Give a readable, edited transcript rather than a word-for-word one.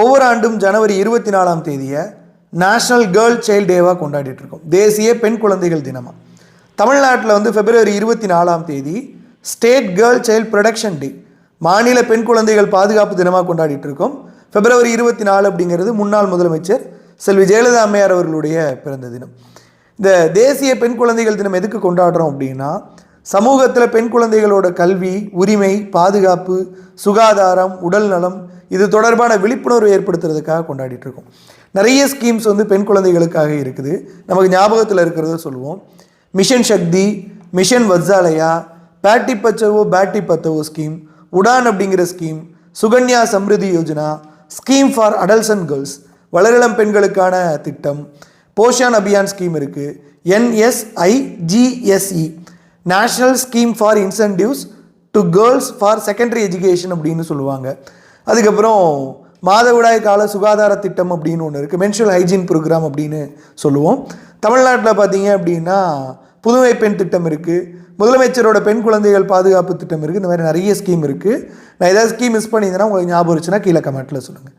ஒவ்வொரு ஆண்டும் ஜனவரி 24ஆம் தேதியை நேஷ்னல் கேர்ள் சைல்டு டேவாக கொண்டாடிட்டு இருக்கோம். தேசிய பெண் குழந்தைகள் தினமாக. தமிழ்நாட்டில் வந்து பிப்ரவரி 24ஆம் தேதி ஸ்டேட் கேர்ள் சைல்டு ப்ரொடெக்ஷன் டே, மாநில பெண் குழந்தைகள் பாதுகாப்பு தினமாக கொண்டாடிட்டு இருக்கோம். பிப்ரவரி 24 அப்படிங்கிறது முன்னாள் முதலமைச்சர் செல்வி ஜெயலலிதா அம்மையார் அவர்களுடைய பிறந்த தினம். இந்த தேசிய பெண் குழந்தைகள் தினம் எதுக்கு கொண்டாடுறோம் அப்படின்னா, சமூகத்தில் பெண் குழந்தைகளோட கல்வி, உரிமை, பாதுகாப்பு, சுகாதாரம், உடல் நலம் இது தொடர்பான விழிப்புணர்வு ஏற்படுத்துறதுக்காக கொண்டாடிட்டு இருக்கோம். நிறைய ஸ்கீம்ஸ் வந்து பெண் குழந்தைகளுக்காக இருக்குது. நமக்கு ஞாபகத்தில் இருக்கிறத சொல்லுவோம். மிஷன் சக்தி, மிஷன் வத்சாலயா, பேட்டி பச்சவோ பேட்டி பத்தவோ ஸ்கீம், உடான் அப்படிங்கிற scheme, Sukanya Samriddhi Yojana, scheme for adults and girls, வளரிளம் பெண்களுக்கான திட்டம், போஷான் அபியான் ஸ்கீம் இருக்குது, NSIGSE national scheme for incentives to girls for secondary education அப்படின்னு சொல்லுவாங்க. அதுக்கப்புறம் மாதவிடாய் கால சுகாதார திட்டம் அப்படின்னு ஒன்று இருக்குது, மென்ஸ்ட்ரல் ஹைஜீன் ப்ரோக்ராம் அப்படின்னு சொல்லுவோம். தமிழ்நாட்டில் பார்த்தீங்க அப்படின்னா புதுமை பெண் திட்டம் இருக்குது, முதலமைச்சரோட பெண் குழந்தைகள் பாதுகாப்பு திட்டம் இருக்குது. இந்த மாதிரி நிறைய ஸ்கீம் இருக்குது. நான் ஏதாவது ஸ்கீம் மிஸ் பண்ணியிருந்தேன்னா உங்களுக்கு ஞாபகம் இருந்துச்சுன்னா கீழே கமெண்ட்டில் சொல்லுங்கள்.